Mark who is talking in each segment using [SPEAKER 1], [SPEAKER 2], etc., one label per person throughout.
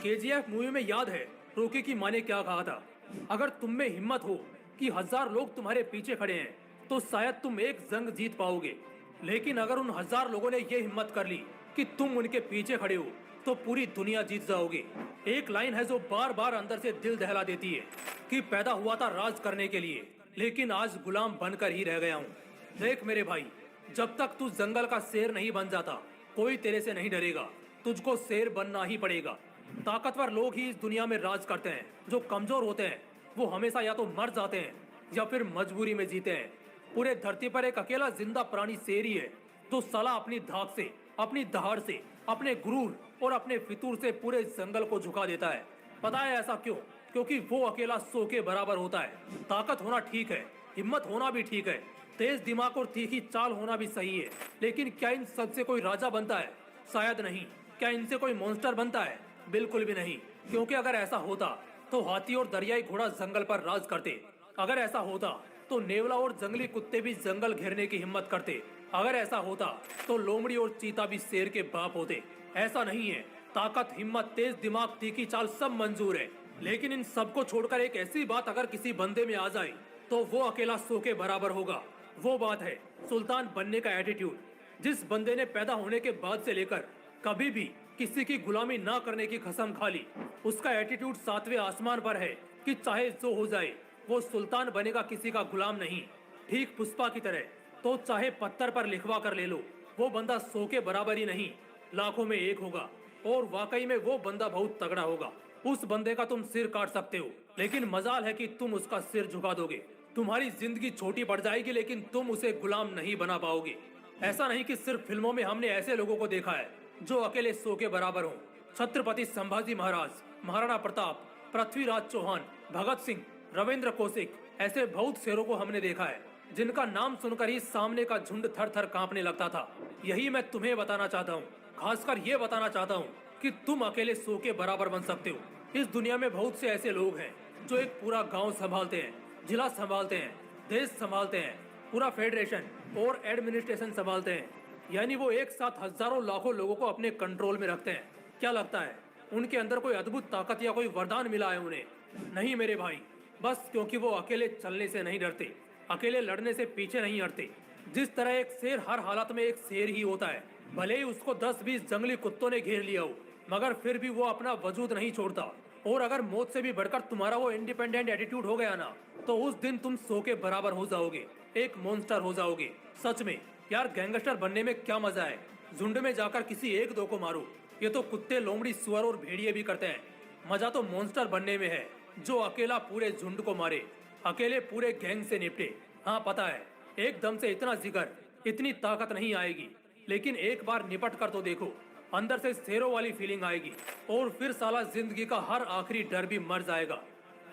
[SPEAKER 1] KGF movie में याद है रोकी की माँ ने क्या कहा था? अगर तुम में हिम्मत हो कि 1000 लोग तुम्हारे पीछे खड़े हैं तो शायद तुम एक जंग जीत पाओगे, लेकिन अगर उन 1000 लोगों ने ये हिम्मत कर ली कि तुम उनके पीछे खड़े हो तो पूरी दुनिया जीत जाओगे। एक लाइन है जो बार बार अंदर से दिल दहला देती है कि पैदा हुआ था राज करने के लिए, लेकिन आज गुलाम बनकर ही रह गया हूँ। देख मेरे भाई, जब तक तू जंगल का शेर नहीं बन जाता कोई तेरे से नहीं डरेगा। तुझको शेर बनना ही पड़ेगा। ताकतवर लोग ही इस दुनिया में राज करते हैं, जो कमजोर होते हैं वो हमेशा या तो मर जाते हैं या फिर मजबूरी में जीते हैं। पूरे धरती पर एक अकेला जिंदा प्राणी शेर ही है जो साला अपनी धाक से, अपनी दहाड़ से, अपने गुरूर और अपने फितूर से पूरे जंगल को झुका देता है। पता है ऐसा क्यों? क्योंकि वो अकेला 100 के बराबर होता है। ताकत होना ठीक है, हिम्मत होना भी ठीक है, तेज दिमाग और तीखी चाल होना भी सही है, लेकिन क्या इन सब से कोई राजा बनता है? शायद नहीं। क्या इनसे कोई मॉन्स्टर बनता है? बिल्कुल भी नहीं। क्योंकि अगर ऐसा होता तो हाथी और दरियाई घोड़ा जंगल पर राज करते। अगर ऐसा होता तो नेवला और जंगली कुत्ते भी जंगल घेरने की हिम्मत करते। अगर ऐसा होता तो लोमड़ी और चीता भी शेर के बाप होते। ऐसा नहीं है। ताकत, हिम्मत, तेज दिमाग, तीखी चाल सब मंजूर है, लेकिन इन सबको छोड़कर एक ऐसी बात अगर किसी बंदे में आ जाए तो वो अकेला 100 के बराबर होगा। वो बात है सुल्तान बनने का एटीट्यूड। जिस बंदे ने पैदा होने के बाद से लेकर कभी भी किसी की गुलामी ना करने की कसम खा ली, उसका एटीट्यूड 7वें आसमान पर है कि चाहे जो हो जाए वो सुल्तान बनेगा, किसी का गुलाम नहीं। ठीक पुष्पा की तरह। तो चाहे पत्थर पर लिखवा कर ले लो, वो बंदा 100 के बराबर ही नहीं, लाखों में एक होगा। और वाकई में वो बंदा बहुत तगड़ा होगा। उस बंदे का तुम सिर काट सकते हो, लेकिन मजाल है कि तुम उसका सिर झुका दोगे। तुम्हारी जिंदगी छोटी पड़ जाएगी, लेकिन तुम उसे गुलाम नहीं बना पाओगे। ऐसा नहीं कि सिर्फ फिल्मों में हमने ऐसे लोगों को देखा है जो अकेले 100 के बराबर हों। छत्रपति संभाजी महाराज, महाराणा प्रताप, पृथ्वीराज चौहान, भगत सिंह, रविंद्र कौशिक, ऐसे बहुत शेरों को हमने देखा है जिनका नाम सुनकर ही सामने का झुंड थर थर कांपने लगता था। यही मैं तुम्हें बताना चाहता हूँ, खासकर ये बताना चाहता हूँ कि तुम अकेले 100 के बराबर बन सकते हो। इस दुनिया में बहुत से ऐसे लोग हैं जो एक पूरा गांव संभालते हैं, जिला संभालते हैं, देश संभालते हैं, पूरा फेडरेशन और एडमिनिस्ट्रेशन संभालते हैं। यानी वो एक साथ हजारों लाखों लोगों को अपने कंट्रोल में रखते हैं। क्या लगता है उनके अंदर कोई अद्भुत ताकत या कोई वरदान मिला है उन्हें? नहीं मेरे भाई, बस क्योंकि वो अकेले चलने से नहीं डरते, अकेले लड़ने से पीछे नहीं हटते। जिस तरह एक शेर हर हालत में एक शेर ही होता है, भले ही उसको 10-20 जंगली कुत्तों ने घेर लिया हो, मगर फिर भी वो अपना वजूद नहीं छोड़ता। और अगर मौत से भी बढ़कर तुम्हारा वो इंडिपेंडेंट एटीट्यूड हो गया ना, तो उस दिन तुम 100 के बराबर हो जाओगे, एक मॉन्स्टर हो जाओगे। सच में यार, गैंगस्टर बनने में क्या मजा है? झुंड में जाकर किसी एक दो को मारो, ये तो कुत्ते, लोमड़ी, सुअर और भेड़िए भी करते हैं। मजा तो मॉन्स्टर बनने में है जो अकेला पूरे झुंड को मारे, अकेले पूरे गैंग से निपटे। हाँ पता है, एकदम से इतना जिगर, इतनी ताकत नहीं आएगी, लेकिन एक बार निपट कर तो देखो, अंदर से शेरों वाली फीलिंग आएगी और फिर साला जिंदगी का हर आखिरी डर भी मर जाएगा।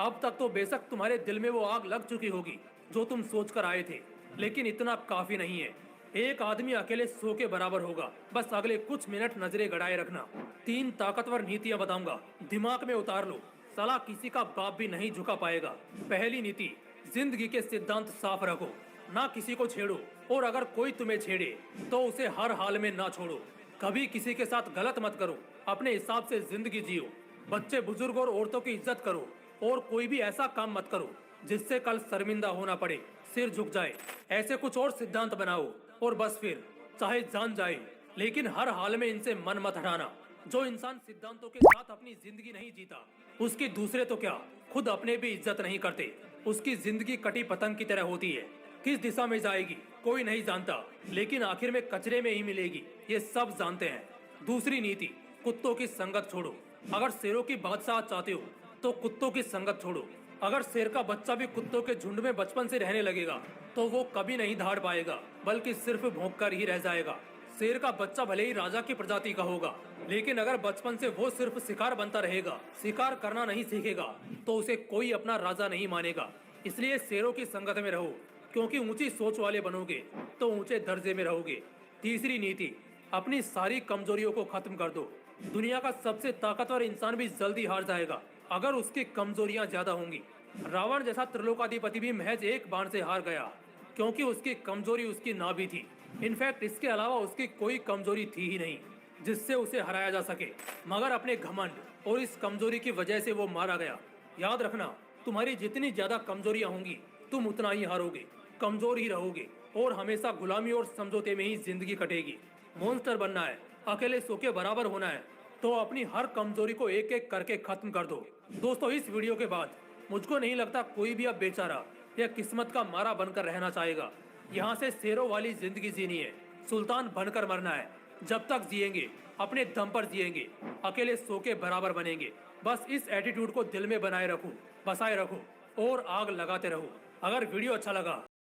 [SPEAKER 1] अब तक तो बेशक तुम्हारे दिल में वो आग लग चुकी होगी जो तुम सोच कर आए थे, लेकिन इतना काफी नहीं है। एक आदमी अकेले 100 के बराबर होगा। बस अगले कुछ मिनट नजरें गड़ाए रखना। 3 ताकतवर नीतियां बताऊंगा, दिमाग में उतार लो, साला किसी का बाप भी नहीं झुका पाएगा। पहली नीति, जिंदगी के सिद्धांत साफ रखो, ना किसी को छेड़ो, और अगर कोई तुम्हें छेड़े तो उसे हर हाल में ना छोड़ो। कभी किसी के साथ गलत मत करो, अपने हिसाब से जिंदगी जियो। बच्चे, बुजुर्ग और औरतों की इज्जत करो, और कोई भी ऐसा काम मत करो जिससे कल शर्मिंदा होना पड़े, सिर झुक जाए। ऐसे कुछ और सिद्धांत बनाओ और बस फिर चाहे जान जाए, लेकिन हर हाल में इनसे मन मत हटाना। जो इंसान सिद्धांतों के साथ अपनी जिंदगी नहीं जीता, उसकी दूसरे तो क्या, खुद अपने भी इज्जत नहीं करते। उसकी जिंदगी कटी पतंग की तरह होती है, किस दिशा में जाएगी कोई नहीं जानता, लेकिन आखिर में कचरे में ही मिलेगी, ये सब जानते हैं। दूसरी नीति, कुत्तों की संगत छोड़ो। अगर शेरों की बादशाह चाहते हो तो कुत्तों की संगत छोड़ो। अगर शेर का बच्चा भी कुत्तों के झुंड में बचपन से रहने लगेगा तो वो कभी नहीं धाड़ पाएगा, बल्कि सिर्फ भौंक कर ही रह जाएगा। शेर का बच्चा भले ही राजा की प्रजाति का होगा, लेकिन अगर बचपन से वो सिर्फ शिकार बनता रहेगा, शिकार करना नहीं सीखेगा, तो उसे कोई अपना राजा नहीं मानेगा। इसलिए शेरों की संगत में रहो, क्योंकि ऊंची सोच वाले बनोगे तो ऊंचे दर्जे में रहोगे। तीसरी नीति, अपनी सारी कमजोरियों को खत्म कर दो। दुनिया का सबसे ताकतवर इंसान भी जल्दी हार जाएगा अगर उसकी कमजोरियां ज्यादा होंगी। रावण जैसा त्रिलोकाधिपति भी महज एक बाण से हार गया, क्योंकि उसकी कमजोरी उसकी नाभि थी। इनफैक्ट इसके अलावा उसकी कोई कमजोरी थी ही नहीं जिससे उसे हराया जा सके, मगर अपने घमंड, और इस कमजोरी की वजह से वो मारा गया। याद रखना, तुम्हारी जितनी ज्यादा कमजोरियां होंगी तुम उतना ही हारोगे, कमजोर ही रहोगे और हमेशा गुलामी और समझौते में ही जिंदगी कटेगी। मॉन्स्टर बनना है, अकेले सो के बराबर होना है, तो अपनी हर कमजोरी को एक एक करके खत्म कर दो। दोस्तों, इस वीडियो के बाद मुझको नहीं लगता कोई भी अब बेचारा या किस्मत का मारा बनकर रहना चाहेगा। यहाँ से शेरों वाली जिंदगी जीनी है, सुल्तान बनकर मरना है। जब तक जिएंगे अपने दम पर जिएंगे, अकेले सो के बराबर बनेंगे। बस इस एटीट्यूड को दिल में बनाए रखो, बसाए रखो और आग लगाते रहो। अगर वीडियो अच्छा लगा